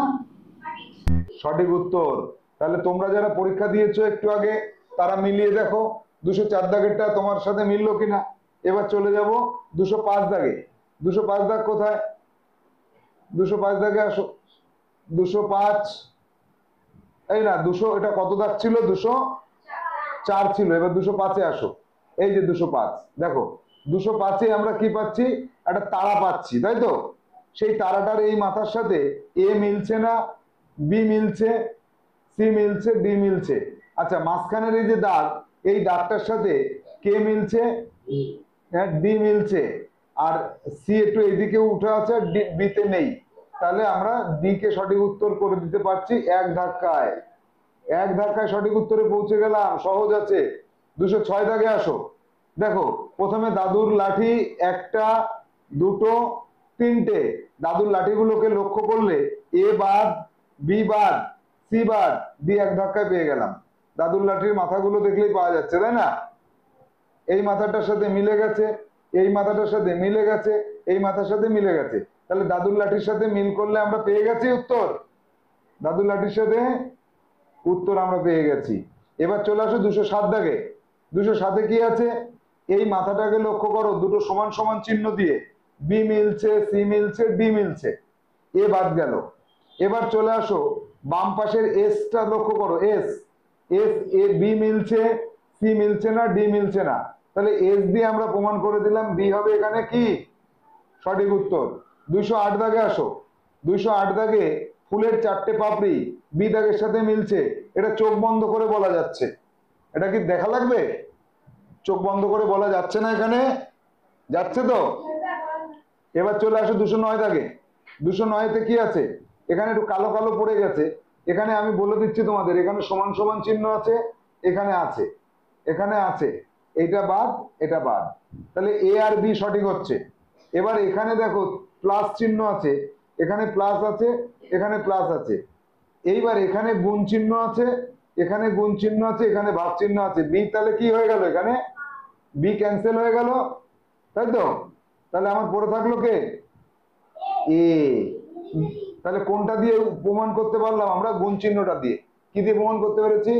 সঠিক উত্তর। তাহলে তোমরা যারা পরীক্ষা দিয়েছো একটু আগে, তারা মিলিয়ে দেখো 204 দাগেরটা তোমার সাথে মিললো কিনা। এবার চলে যাব 205 দাগে। 205 দাগ কোথায়? 205 দাগে আসো। 205, এই না 200, এটা কত দাগ ছিল? 204 ছিল। এবার 205 এ আসো। এই যে 205 দেখো, 205 এ আমরা কি পাচ্ছি, একটা তারা পাচ্ছি, তাই তো? সেই তারাটার এই মাথার সাথে এ মিলছে না, বি মিলছে, সি মিলছে, ডি মিলছে। আচ্ছা মাঝখানের এই যে দাগ, এই দাগটার সাথে কে মিলছে, ডি মিলছে, আর সি একটু এদিকে উঠে আছে, বি তে নেই। তাহলে আমরা ডি কে সঠিক উত্তর করে দিতে পারছি এক ধাক্কায়। এক ধাক্কায় সঠিক উত্তরে পৌঁছে গেলাম, সহজ আছে। 206 দাগে আসো। দেখো প্রথমে দাদুর লাঠি একটা, দুটো, তিনটে। দাদুর লাঠিগুলোকে লক্ষ্য করলে এ বাদ, বি বাদ, সি বাদ, ডি এক ধাক্কায় পেয়ে গেলাম। দাদুর লাঠির মাথাগুলো দেখলেই পাওয়া যাচ্ছে, তাই না? এই মাথাটার সাথে মিলে গেছে, এই মাথাটার সাথে মিলে গেছে, এই মাথার সাথে মিলে গেছে। তাহলে দাদুর লাঠির সাথে মিল করলে আমরা পেয়ে গেছি উত্তর। দাদুর লাঠির সাথে উত্তর আমরা পেয়ে গেছি। এবার চলে আসো 207 দাগে। 207 কি আছে, এই মাথাটাকে লক্ষ্য করো, দুটো সমান সমান চিহ্ন দিয়ে বি মিলছে, সি মিলছে, ডি মিলছে, এ বাদ গেল। এবার চলে আসো বাম পাশের এসটা লক্ষ্য করো, এস, এস এ বি মিলছে, সি মিলছে না, ডি মিলছে না। তাহলে এস দিয়ে আমরা প্রমাণ করে দিলাম বি হবে এখানে কি সঠিক উত্তর। 208 দাগে আসো। 208 দাগে ফুলের 4টে পাপড়ি বি দাগের সাথে মিলছে, এটা চোখ বন্ধ করে বলা যাচ্ছে। এটা কি দেখা লাগবে? চোখ বন্ধ করে বলা যাচ্ছে না, এখানে যাচ্ছে তো। এবার চলে আসো 209 দাগে। 209 তে কি আছে, এখানে একটু কালো কালো পড়ে গেছে। এখানে আমি বলে দিচ্ছি তোমাদের, এখানে সমান সমান চিহ্ন আছে, এখানে আছে, এখানে আছে, এটা বাদ, এটা বাদ। তাহলে এ আর বি সঠিক হচ্ছে। এবার এখানে দেখো প্লাস চিহ্ন আছে, এখানে প্লাস আছে, এখানে প্লাস আছে। এইবার এখানে গুণ চিহ্ন আছে, এখানে গুণ চিহ্ন আছে, এখানে ভাগ চিহ্ন আছে। বি তাহলে কি হয়ে গেল, এখানে বি ক্যান্সেল হয়ে গেল, তাই তো? তাহলে আমার পড়ে থাকলো কে, এ। তাহলে কোনটা দিয়ে প্রমাণ করতে পারলাম আমরা? গুণ চিহ্নটা দিয়ে। কি দিয়ে প্রমাণ করতে পেরেছি?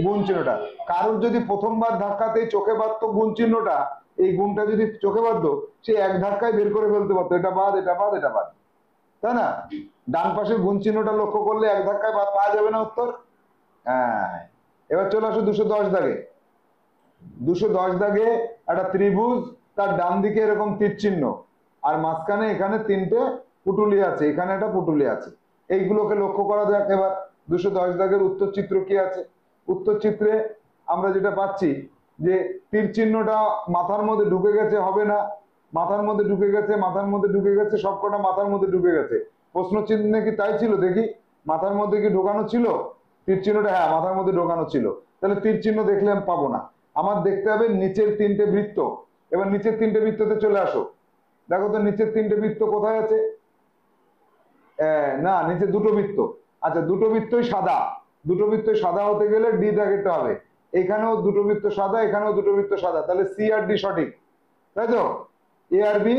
গুণ চিহ্নটা। কারোর যদি প্রথমবার ধাক্কাতেই চোখে বাঁধতো গুণ চিহ্নটা, এই গুণটা যদি চোখে বাঁধতো, সে এক ধাক্কায় বের করে ফেলতে পারতো, এটা বাদ, এটা বাদ, এটা বাদ, তাই না? ডান পাশের গুণ চিহ্নটা লক্ষ্য করলে এক ধাক্কায় পাওয়া যাবে না উত্তর। হ্যাঁ। এবার চলে আসো 210 দাগে। 210 দাগে একটা ত্রিভুজ, তার ডান দিকে এরকম তীর চিহ্ন, আর মাঝখানে এখানে 3টে পুটুলি আছে, এখানে একটা পুটুলি আছে। এইগুলোকে লক্ষ্য করা যাক। এবার 210 দাগের উত্তর চিত্র কি আছে? উত্তর চিত্রে আমরা যেটা পাচ্ছি যে তীর চিহ্নটা মাথার মধ্যে ঢুকে গেছে, হবে না, মাথার মধ্যে ঢুকে গেছে, মাথার মধ্যে ঢুকে গেছে, সবকটা মাথার মধ্যে ঢুকে গেছে। প্রশ্ন চিহ্নে কি তাই ছিল? দেখি মাথার মধ্যে কি ঢোকানো ছিল তীর চিহ্নটা? হ্যাঁ, মাথার মধ্যে ঢোকানো ছিল। তাহলে তীর চিহ্ন দেখলে আমি পাবো না, আমার দেখতে হবে নিচের তিনটে বৃত্ত। এবার নিচের তিনটে বৃত্ততে চলে আসো। দেখো তো নিচের তিনটে বৃত্ত কোথায় আছে? না, নিচে দুটো বৃত্ত। আচ্ছা, দুটো বৃত্তই সাদা। দুটো বৃত্তই সাদা হতে গেলে ডি দাগেরটা হবে। এখানেও দুটো বৃত্ত সাদা, এখানেও দুটো বৃত্ত সাদা, তাহলে সি আর ডি সঠিক, তাই তো? এ আর বি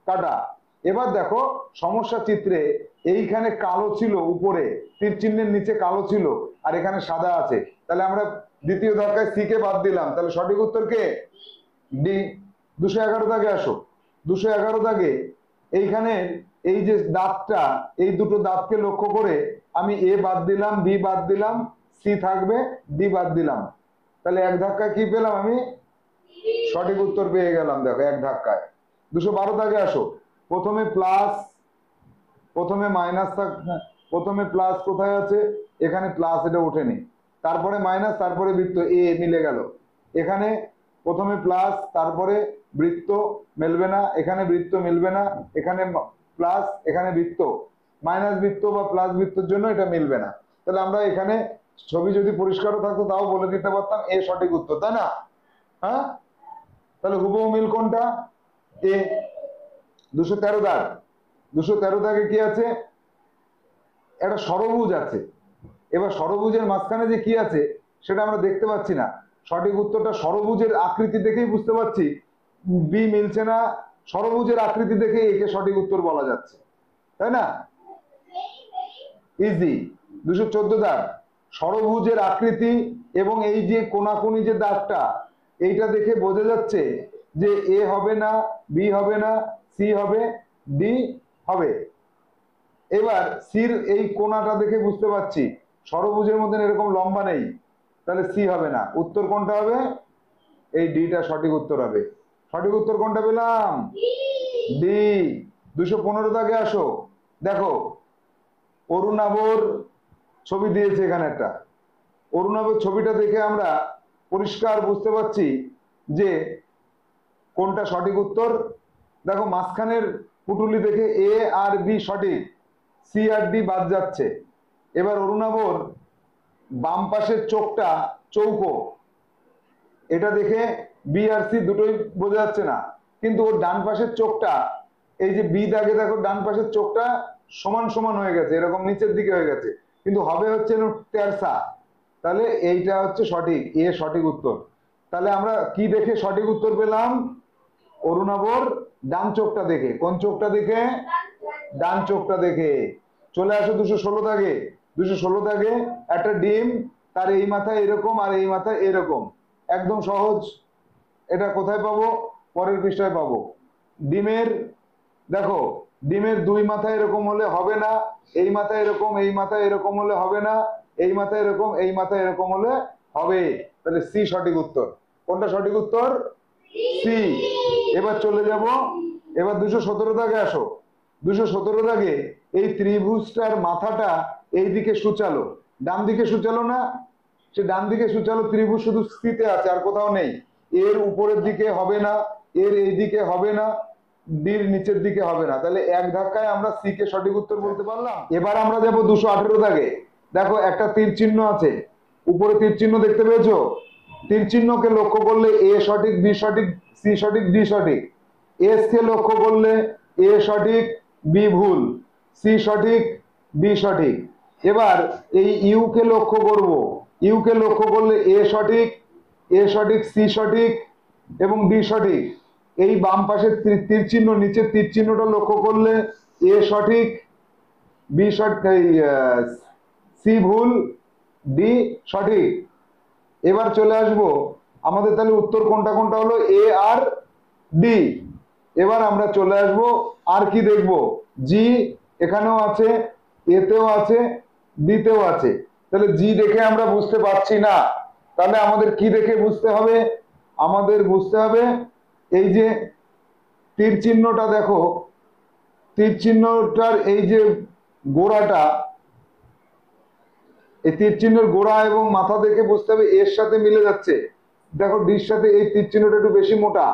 কাটা। এবার দেখো সমস্যা চিত্রে এইখানে কালো ছিল, উপরে তীর চিহ্নের নিচে কালো ছিল, আর এখানে সাদা আছে। তাহলে আমরা দ্বিতীয় ধাক্কায় সি কে বাদ দিলাম, তাহলে সঠিক উত্তর কে? ডি। 211 দাগে আসো। 211 দাগে এইখানে এই যে দাঁতটা, এই দুটো দাঁতকে লক্ষ্য করে আমি এ বাদ দিলাম, বি বাদ দিলাম, সি থাকবে, ডি বাদ দিলাম। তাহলে এক ধাক্কায় কি পেলাম আমি? সঠিক উত্তর পেয়ে গেলাম, দেখো এক ধাক্কায়। 212 দাগে আসো। প্রথমে প্লাস, প্রথমে মাইনাস, প্রথমে প্লাস কোথায় আছে? এখানে প্লাস, এটা ওঠেনি, তারপরে মাইনাস, তারপরে বৃত্ত এ মিলে গেল। এখানে প্রথমে প্লাস, তারপরে বৃত্ত মিলবে না, এখানে বৃত্ত মিলবে না, এখানে প্লাস, এখানে বৃত্ত, মাইনাস বৃত্ত বা প্লাস বৃত্তের জন্য এটা মিলবে না। তাহলে আমরা এখানে ছবি যদি পরিষ্কারও থাকতো তাও বলে দিতে পারতাম এ সঠিক উত্তর, তাই না? হ্যাঁ, তাহলে হুবহু মিল কোনটা? এ। 213 দাগ। 213 দাগে কি আছে? একটা ষড়ভুজ আছে। এবার ষড়ভুজের মাঝখানে যে কি আছে সেটা আমরা দেখতে পাচ্ছি না। সঠিক উত্তরটা ষড়ভুজের আকৃতি দেখেই বুঝতে পারছি বি মিলছে না, ষড়ভুজের আকৃতি দেখেই একে সঠিক উত্তর বলা যাচ্ছে, তাই না? ইজি। 214 দাগ। ষড়ভুজের আকৃতি এবং এই যে কোনাকুনি যে দাগটা, এইটা দেখে বোঝা যাচ্ছে যে এ হবে না, বি হবে না, সি হবে, ডি হবে। এবার সির এই কোনাটা দেখে বুঝতে পারছি ষড়ভুজের মধ্যে এরকম লম্বা নেই, তাহলে সি হবে না। উত্তর কোনটা হবে? এই ডিটা সঠিক উত্তর হবে। সঠিক উত্তর কোনটা পেলাম? ডি। 215 দাগে আসো। দেখো অরুণাবর ছবি দিয়েছে এখানে একটা। অরুণাবর ছবিটা দেখে আমরা পরিষ্কার বুঝতে পারছি যে কোনটা সঠিক উত্তর। দেখো মাঝখানের পুটুলি দেখে এ আর বি সঠিক, সি আর ডি বাদ যাচ্ছে। এবার অরুণাবর বাম পাশের চোখটা চৌকো, এটা দেখে বি আর সি দুটোই বোঝা যাচ্ছে না, কিন্তু ওর ডান পাশের চোখটা, এই যে বি দাগে দেখো ডান পাশের চোখটা সমান সমান হয়ে গেছে, এরকম নিচের দিকে হয়ে গেছে, কিন্তু হবে হচ্ছে তেরসা। তাহলে এইটা হচ্ছে সঠিক, এ সঠিক উত্তর। তাহলে আমরা কি দেখে সঠিক উত্তর পেলাম? অরুণাবর ডান চোখটা দেখে। কোন চোখটা দেখে? ডান চোখটা দেখে। চলে আসো 216 দাগে। 216 দাগে একটা ডিম, তার এই মাথায় এরকম আর এই মাথায় এরকম, একদম সহজ। এটা কোথায় পাবো? পরের পৃষ্ঠায় পাবো। ডিমের দেখো, ডিমের দুই মাথায় এরকম হলে হবে না, এই মাথায় এরকম, এই মাথায় এরকম হলে হবে না, এই মাথায় এরকম, এই মাথায় এরকম হলে হবে। তাহলে সি সঠিক উত্তর। কোনটা সঠিক উত্তর? সি। এবার চলে যাব, এবার 217 দাগে আসো। 217 দাগে এই ত্রিভুজটার মাথাটা এইদিকে সুচালো, ডান দিকে সুচালো না, সে ডান দিকে সুচালো ত্রিভুজ শুধু স্থিতে আছে, আর কোথাও নেই। এর উপরের দিকে হবে না, এর এই দিকে হবে না, ডির নিচের দিকে হবে না। তাহলে এক ধাক্কায় আমরা সি কে সঠিক উত্তর বলতে পারলাম। এবার আমরা যাব 218 দাগে। দেখো একটা তীর চিহ্ন আছে, উপরে তীর চিহ্ন দেখতে পেয়েছো? তীর চিহ্নকে লক্ষ্য করলে এ সঠিক, বি সঠিক, সি সঠিক, ডি সঠিক। এস কে লক্ষ্য করলে এ সঠিক, বি ভুল, সি সঠিক, ডি সঠিক। এবার এই ইউ কে লক্ষ্য করব, ইউ কে লক্ষ্য করলে এ সঠিক, এ সঠিক, সি সঠিক এবং ডি সঠিক। এই বাম পাশের তীর চিহ্ন, নিচের তীর চিহ্নটা লক্ষ্য করলে এ সঠিক, বি সঠিক, সি ভুল, ডি সঠিক। এবার চলে আসবো আমাদের, তাহলে উত্তর কোনটা কোনটা হলো? এ আর ডি। এবার আমরা চলে আসবো আর কি দেখবো? জি এখানেও আছে, এতেও আছে, ডিতেও আছে। তাহলে জি দেখে আমরা বুঝতে পারছি না, তাহলে আমাদের কি দেখে বুঝতে হবে? আমাদের বুঝতে হবে এই যে তীর চিহ্নটা, দেখো তীর চিহ্নটার এই যে গোড়াটা, এই তীর চিহ্নের গোড়া এবং মাথা দেখে বুঝতে হবে এর সাথে মিলে যাচ্ছে। দেখো ডির সাথে এই তীর চিহ্নটা একটু বেশি মোটা,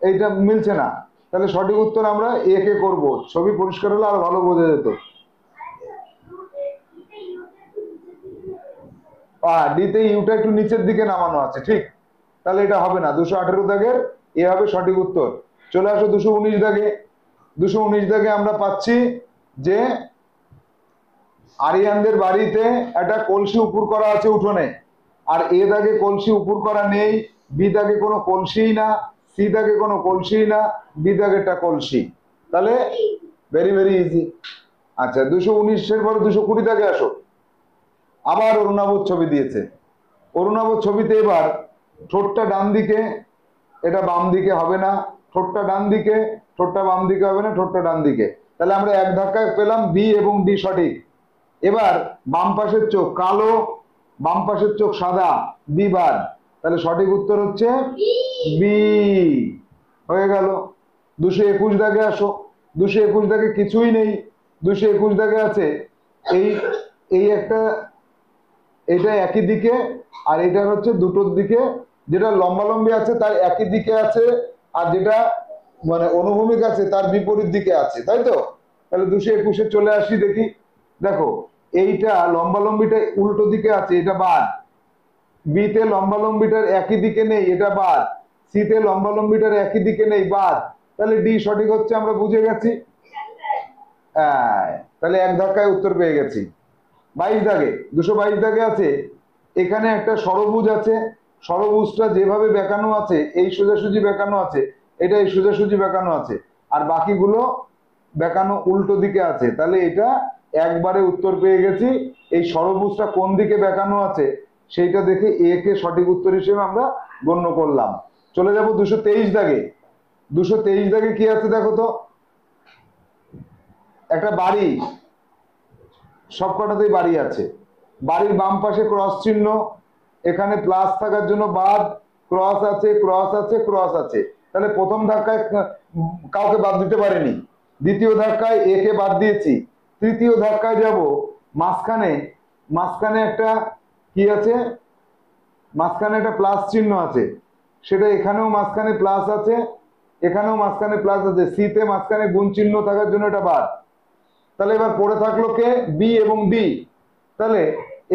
এইটা মিলছে না, তাহলে সঠিক উত্তর আমরা এ কে করবো। ছবি পরিষ্কার হলে আরো ভালো বোঝা যেত। ডিতে ইউটা একটু নিচের দিকে নামানো আছে, ঠিক, তাহলে এটা হবে না। 218 দাগের এ হবে সঠিক উত্তর। চলে আসো 219 দাগে। 219 দাগে আমরা পাচ্ছি যে আরিয়ানদের বাড়িতে একটা কলসি উপর করা আছে উঠোনে, আর এ দাগে কলসি উপর করা নেই, বি দাগে কোনো কলসিই না, সি দাগে কোনো কলসিই না, ডি দাগে একটা কলসি, তাহলে ভেরি ভেরি ইজি। আচ্ছা 219-এর পরে 220 দাগে আসো। আবার অরুণাবোধ ছবি দিয়েছে। অরুণাবোধ ছবিতে এবার ঠোঁটটা ডান দিকে, এটা বাম দিকে হবে না, ঠোঁটটা ডান দিকে, ঠোঁটটা বাম দিকে হবে না, ঠোঁটটা ডান দিকে, তাহলে আমরা এক ধাক্কায় পেলাম বি এবং ডি সঠিক। এবার বাম পাশের চোখ কালো, বাম পাশের চোখ সাদা, বি বাদ, তাহলে সঠিক উত্তর হচ্ছে বি, হয়ে গেল। 221 দাগে আসো। 221 দাগে কিছুই নেই। 221 দাগে আছে এই এই একটা, এটা একই দিকে, আর এটা হচ্ছে দুটোর দিকে, যেটা লম্বালম্বি আছে তার একই দিকে আছে, আর যেটা মানে অনুভূমিক আছে তার বিপরীত দিকে আছে, তাই তো? তাহলে 221-এ চলে আসি, দেখি। দেখো এইটা লম্বালম্বিটা উল্টো দিকে আছে, এটা বাদ। বিতে লম্বালম্বিটার একই দিকে নেই, এটা বাদ। সিতে লম্বালম্বিটার একই দিকে নেই, বাদ। তাহলে ডি সঠিক হচ্ছে, আমরা বুঝে গেছি। তাহলে এক ধাক্কায় উত্তর পেয়ে গেছি। 22 দাগে, 222 দাগে আছে এখানে একটা ষড়ভুজ আছে, ষড়ভুজটা যেভাবে বেঁকানো আছে, এই সোজাসুজি বেঁকানো আছে, এটা এই সোজাসুজি বেঁকানো আছে, আর বাকিগুলো বেঁকানো উল্টো দিকে আছে, তাহলে এটা একবারে উত্তর পেয়ে গেছি। এই ষড়ভুজটা কোন দিকে বেঁকানো আছে সেইটা দেখে এ কে সঠিক উত্তর হিসেবে আমরা গণ্য করলাম। চলে যাব 223 দাগে। 223 দাগে কি আছে দেখো তো, একটা বাড়ি, সবকটাতেই বাড়ি আছে। বাড়ির বাম পাশে ক্রস চিহ্ন, এখানে প্লাস থাকার জন্য বাদ, ক্রস আছে, ক্রস আছে, ক্রস আছে, তাহলে প্রথম ধাক্কায় কাউকে বাদ দিতে পারেনি, দ্বিতীয় ধাক্কায় এ কে বাদ দিয়েছি, তৃতীয় ধাক্কায় যাব মাঝখানে, মাঝখানে একটা কি আছে, মাঝখানে একটা প্লাস চিহ্ন আছে, সেটা এখানেও মাঝখানে প্লাস আছে, এখানেও মাঝখানে প্লাস আছে, সিতে মাঝখানে গুণ চিহ্ন থাকার জন্য এটা বাদ। তাহলে এবার পড়ে থাকলো কে, বি এবং ডি। তাহলে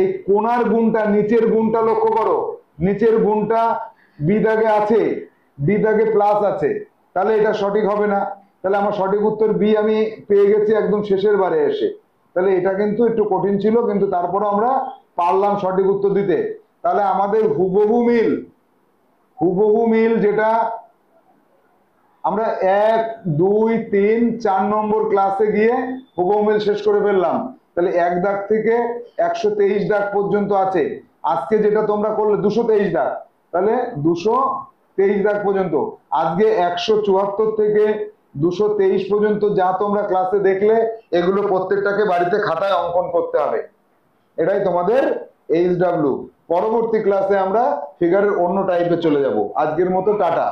এই কোণার গুণটা, নিচের গুণটা লক্ষ্য করো, নিচের গুণটা বি দাগে আছে, ডি দাগে প্লাস আছে, তাহলে এটা সঠিক হবে না। তাহলে আমার সঠিক উত্তর বি আমি পেয়ে গেছি একদম শেষের বারে এসে। তাহলে এটা কিন্তু একটু কঠিন ছিল, কিন্তু তারপরে আমরা পারলাম সঠিক উত্তর দিতে। তাহলে আমাদের হুবহু মিল, হুবহু মিল যেটা আমরা 1, 2, 3, 4 নম্বর ক্লাসে গিয়ে হুবহু মিল শেষ করে ফেললাম। তাহলে 1 দাগ থেকে 123 দাগ পর্যন্ত আছে। আজকে যেটা তোমরা করলে 223 দাগ, তাহলে 223 দাগ পর্যন্ত। আজকে 174 থেকে 223 পর্যন্ত যা তোমরা ক্লাসে দেখলে, এগুলো প্রত্যেকটাকে বাড়িতে খাতায় অঙ্কন করতে হবে। এটাই তোমাদের এইচডব্লিউ। পরবর্তী ক্লাসে আমরা ফিগারের অন্য টাইপে চলে যাব। আজকের মতো টাটা।